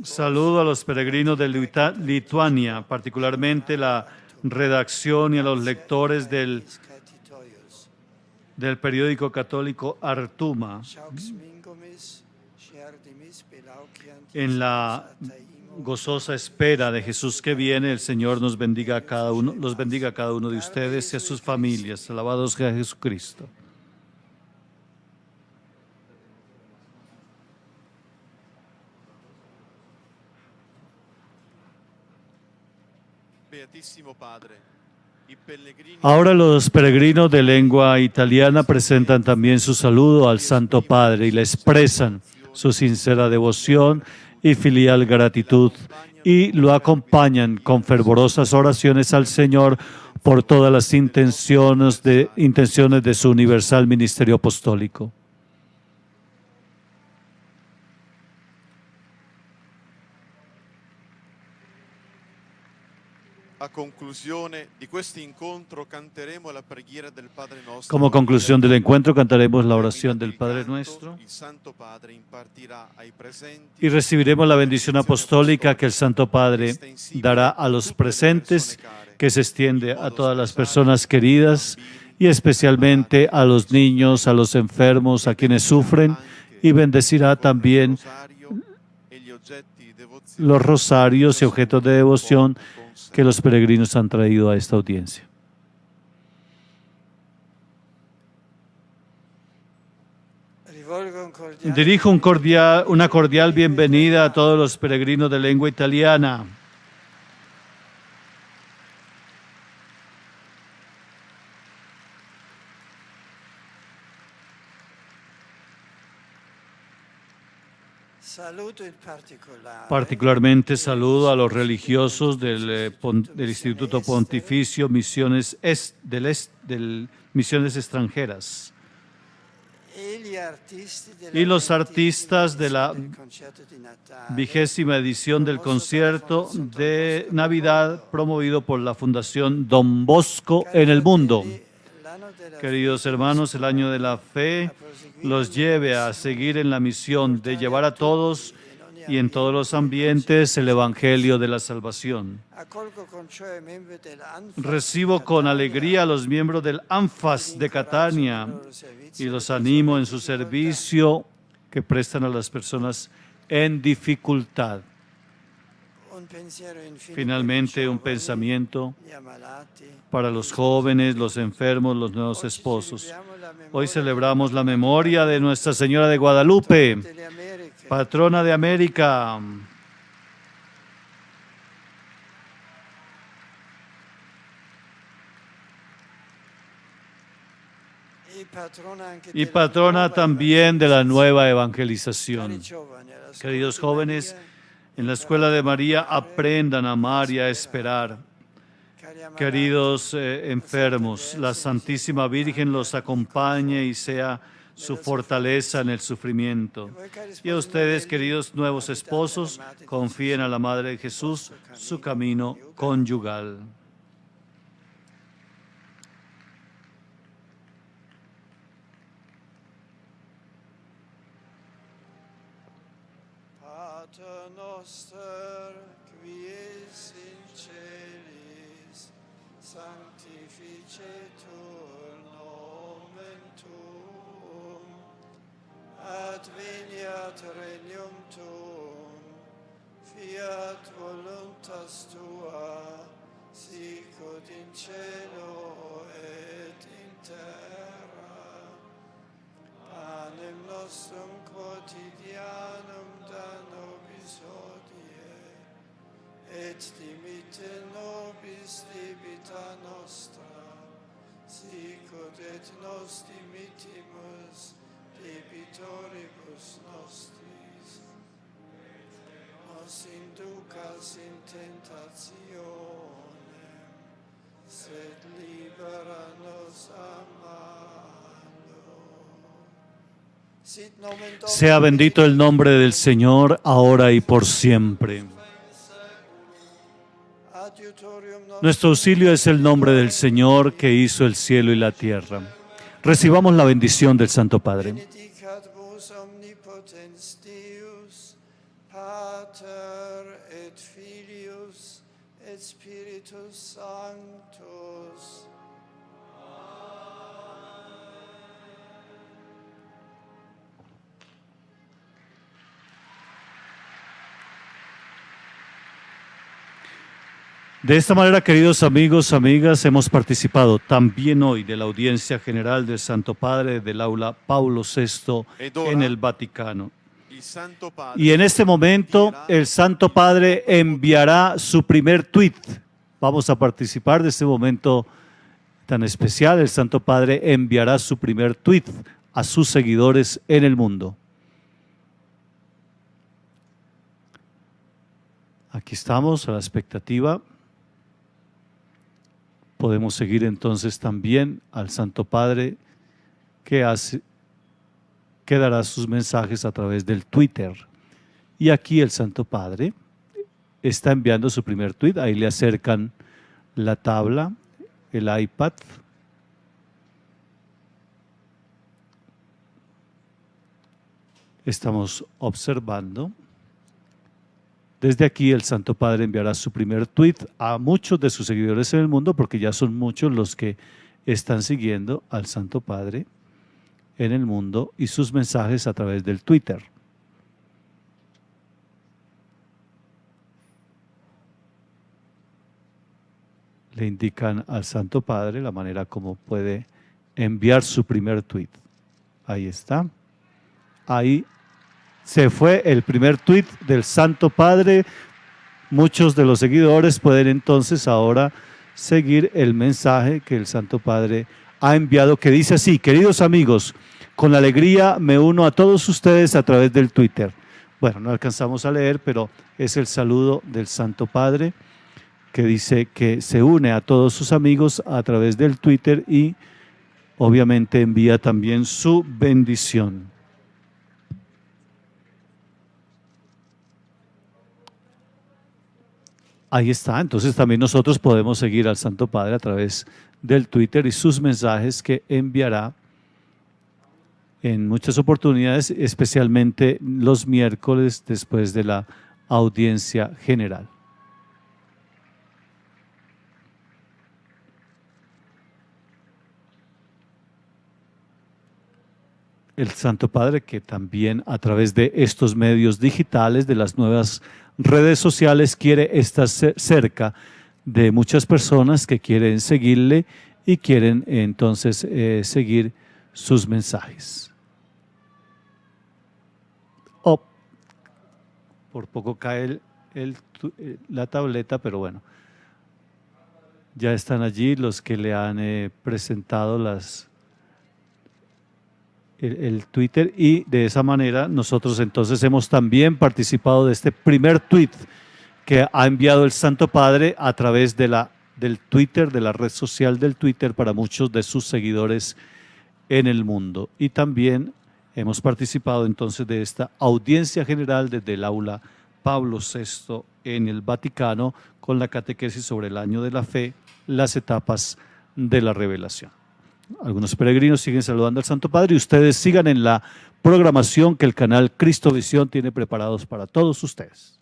Saludo a los peregrinos de Lituania, particularmente la redacción y a los lectores del periódico católico Artuma. En la gozosa espera de Jesús que viene, el Señor nos bendiga a cada uno, los bendiga a cada uno de ustedes y a sus familias. Alabado sea Jesucristo. Ahora los peregrinos de lengua italiana presentan también su saludo al Santo Padre y le expresan su sincera devoción y filial gratitud y lo acompañan con fervorosas oraciones al Señor por todas las intenciones de su universal ministerio apostólico. Como conclusión del encuentro cantaremos la oración del Padre Nuestro y recibiremos la bendición apostólica que el Santo Padre dará a los presentes, que se extiende a todas las personas queridas y especialmente a los niños, a los enfermos, a quienes sufren, y bendecirá también los rosarios y objetos de devoción que los peregrinos han traído a esta audiencia. Dirijo una cordial bienvenida a todos los peregrinos de lengua italiana. Particularmente saludo a los religiosos del Instituto Pontificio Misiones Misiones Extranjeras y los artistas de la 20ª edición del concierto de Navidad promovido por la Fundación Don Bosco en el mundo. Queridos hermanos, el año de la fe los lleve a seguir en la misión de llevar a todos y en todos los ambientes el Evangelio de la salvación. Recibo con alegría a los miembros del ANFAS de Catania y los animo en su servicio que prestan a las personas en dificultad. Finalmente, un pensamiento para los jóvenes, los enfermos, los nuevos esposos. Hoy celebramos la memoria de Nuestra Señora de Guadalupe, patrona de América. Y patrona también de la nueva evangelización. Queridos jóvenes, en la Escuela de María aprendan a amar y a esperar. Queridos enfermos, la Santísima Virgen los acompañe y sea su fortaleza en el sufrimiento. Y a ustedes, queridos nuevos esposos, confíen a la Madre de Jesús su camino conyugal. Pater noster, qui es in celis, sanctificetur nomen tuum, adveniat regnum tuum, fiat voluntas tua, sicut in cielo et in terra. Panem nostrum quotidianum da nobis hodie, et dimitte nobis debita nostra, sicut et nos dimittimus debitoribus nostris. Nos inducas in tentationem, sed libera nos a malo. Sea bendito el nombre del Señor, ahora y por siempre. Nuestro auxilio es el nombre del Señor que hizo el cielo y la tierra. Recibamos la bendición del Santo Padre. Pater et Filius et Spiritus Sanctus. De esta manera, queridos amigos, amigas, hemos participado también hoy de la audiencia general del Santo Padre del aula Paulo VI en el Vaticano. Y en este momento el Santo Padre enviará su primer tuit. Vamos a participar de este momento tan especial. El Santo Padre enviará su primer tuit a sus seguidores en el mundo. Aquí estamos a la expectativa. Podemos seguir entonces también al Santo Padre que dará sus mensajes a través del Twitter. Y aquí el Santo Padre está enviando su primer tuit. Ahí le acercan la tabla, el iPad. Estamos observando. Desde aquí el Santo Padre enviará su primer tuit a muchos de sus seguidores en el mundo, porque ya son muchos los que están siguiendo al Santo Padre en el mundo y sus mensajes a través del Twitter. Le indican al Santo Padre la manera como puede enviar su primer tuit. Ahí está. Ahí se fue el primer tuit del Santo Padre. Muchos de los seguidores pueden entonces ahora seguir el mensaje que el Santo Padre ha enviado, que dice así: queridos amigos, con alegría me uno a todos ustedes a través del Twitter. Bueno, no alcanzamos a leer, pero es el saludo del Santo Padre, que dice que se une a todos sus amigos a través del Twitter y obviamente envía también su bendición. Ahí está, entonces también nosotros podemos seguir al Santo Padre a través del Twitter y sus mensajes que enviará en muchas oportunidades, especialmente los miércoles después de la audiencia general. El Santo Padre, que también a través de estos medios digitales, de las nuevas redes sociales, quiere estar cerca de muchas personas que quieren seguirle y quieren entonces seguir sus mensajes. Oh, por poco cae la tableta, pero bueno, ya están allí los que le han presentado el Twitter, y de esa manera nosotros entonces hemos también participado de este primer tweet que ha enviado el Santo Padre a través del Twitter, de la red social del Twitter, para muchos de sus seguidores en el mundo. Y también hemos participado entonces de esta audiencia general desde el aula Pablo VI en el Vaticano, con la catequesis sobre el año de la fe, las etapas de la revelación. Algunos peregrinos siguen saludando al Santo Padre y ustedes sigan en la programación que el canal Cristovisión tiene preparados para todos ustedes.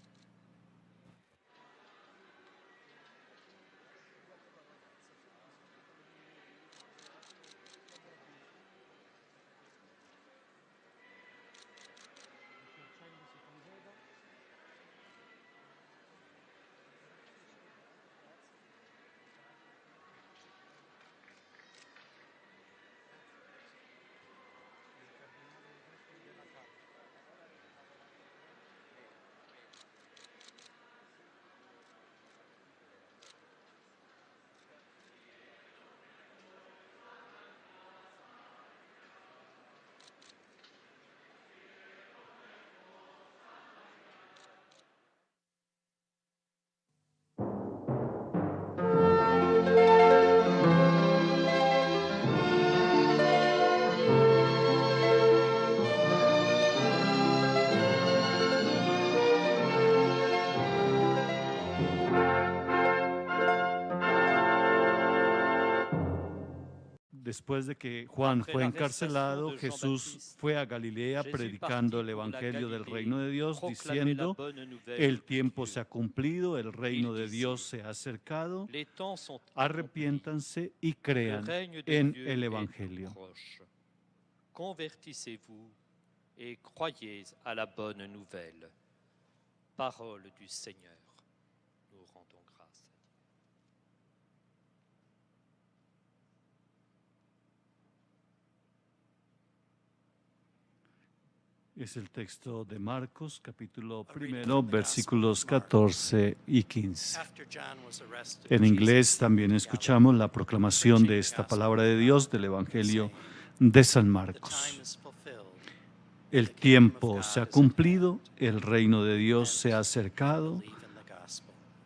Después de que Juan fue encarcelado, Jesús fue a Galilea predicando el Evangelio del reino de Dios, diciendo: el tiempo se ha cumplido, el reino de Dios se ha acercado, arrepiéntanse y crean en el Evangelio. Convertissez-vous et croyez à la bonne nouvelle. Parole du Seigneur. Nous rendons grâce à Dieu. Es el texto de Marcos, capítulo 1, versículos 14 y 15. En inglés también escuchamos la proclamación de esta palabra de Dios del Evangelio de San Marcos. El tiempo se ha cumplido, el reino de Dios se ha acercado,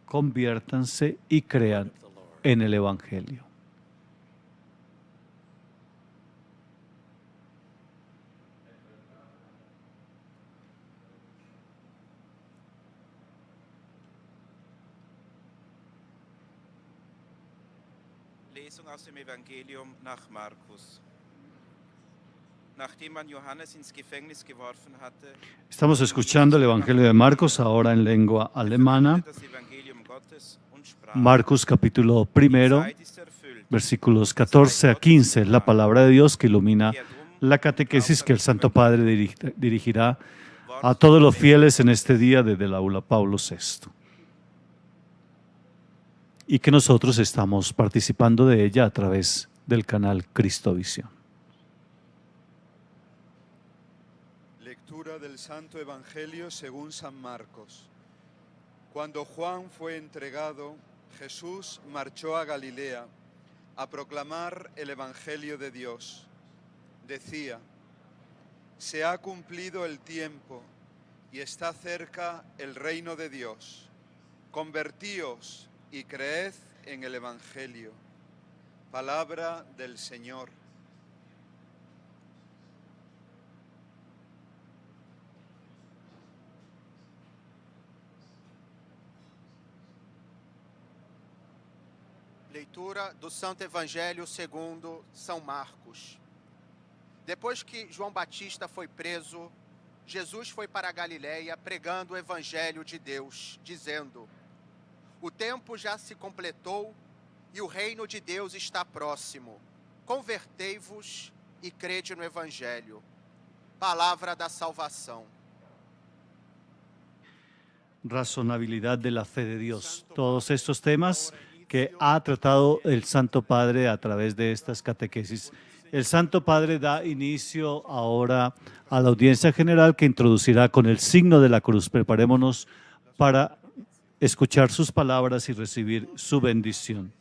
conviértanse y crean en el Evangelio. Lesung aus dem Evangelium nach Markus. Nachdem man Johannes ins Gefängnis geworfen hatte, Estamos escuchando el Evangelio de Marcos, ahora en lengua alemana. das Evangelium Gottes und sprach: Marcos capítulo 1, Zeit ist erfüllt. versículos 14 a 15, es la palabra de Dios que ilumina la catequesis que el Santo Padre dirigirá a todos los fieles en este día desde el aula Pablo VI. Y que nosotros estamos participando de ella a través del canal Cristovisión. Lectura del Santo Evangelio según San Marcos. Cuando Juan fue entregado, Jesús marchó a Galilea a proclamar el Evangelio de Dios. Decía: se ha cumplido el tiempo y está cerca el reino de Dios. Convertíos y creed en el Evangelio. Palabra del Señor. Leitura do Santo Evangelho segundo São Marcos. Depois que João Batista foi preso, Jesus foi para a Galiléia pregando o Evangelho de Deus, dizendo: o tempo já se completou e o reino de Deus está próximo. Convertei-vos e crede no Evangelho. Palavra da salvação. Razonabilidad de la fe de Dios. Todos estos temas que ha tratado el Santo Padre a través de estas catequesis. El Santo Padre da inicio ahora a la audiencia general que introducirá con el signo de la cruz. Preparémonos para escuchar sus palabras y recibir su bendición.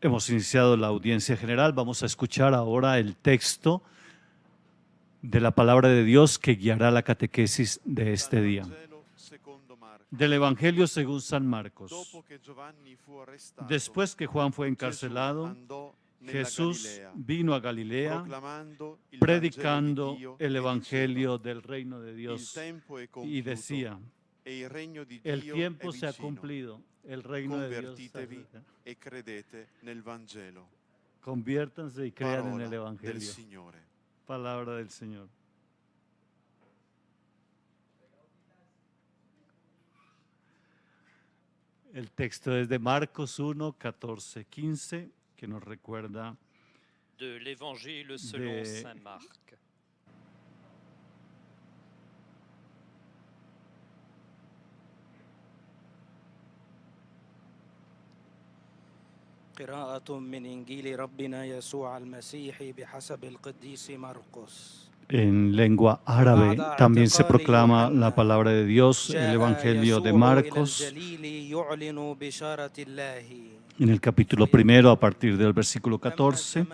Hemos iniciado la audiencia general. Vamos a escuchar ahora el texto de la palabra de Dios que guiará la catequesis de este día. Del Evangelio según San Marcos. Después que Juan fue encarcelado, Jesús vino a Galilea predicando el Evangelio del reino de Dios y decía: el tiempo se ha cumplido, el reino de Dios se ha acercado. e credete nel Vangelo. Conviértanse y crean en el Del Evangelio. Signore. Palabra del Señor. El texto es de Marcos 1, 14, 15, que nos recuerda De l'Évangile selon Saint Marc. قراءة من إنجيل ربنا يسوع المسيح بحسب القديس مرقس. en lengua árabe. También se proclama la palabra de Dios, el Evangelio de Marcos, en el capítulo 1, a partir del versículo 14.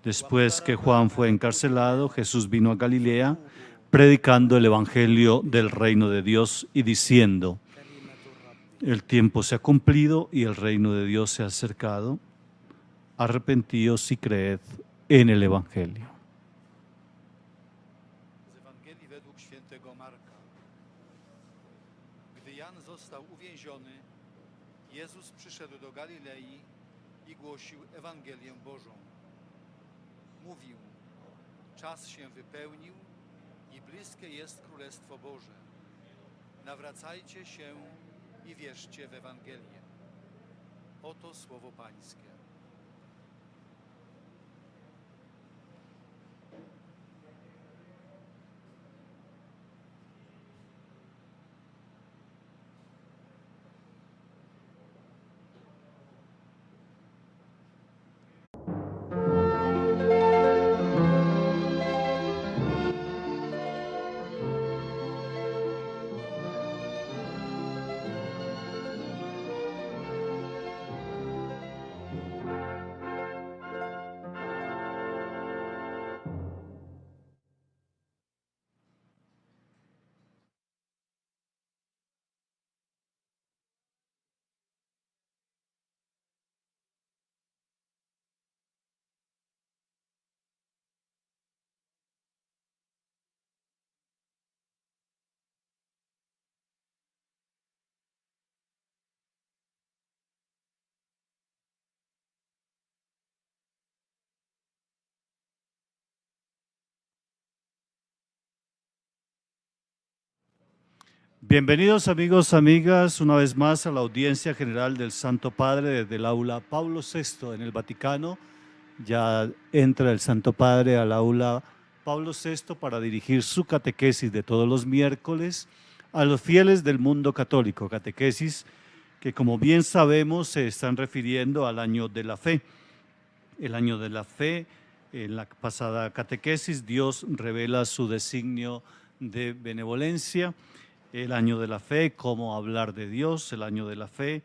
Después que Juan fue encarcelado, Jesús vino a Galilea, predicando el Evangelio del reino de Dios y diciendo: el tiempo se ha cumplido y el reino de Dios se ha acercado. arrepentíos y creed en el Evangelio. Z Ewangelii według świętego Marka. Gdy Jan został uwięziony, Jezus przyszedł do Galilei i głosił Ewangelię Bożą. Mówił: czas się wypełnił i bliskie jest Królestwo Boże. Nawracajcie się i wierzcie w Ewangelię. Oto słowo Pańskie. Bienvenidos amigos, amigas, una vez más a la audiencia general del Santo Padre desde el aula Pablo VI en el Vaticano. Ya entra el Santo Padre al aula Pablo VI para dirigir su catequesis de todos los miércoles a los fieles del mundo católico, catequesis que como bien sabemos se están refiriendo al año de la fe. El año de la fe, en la pasada catequesis, Dios revela su designio de benevolencia. El año de la fe, cómo hablar de Dios, el año de la fe,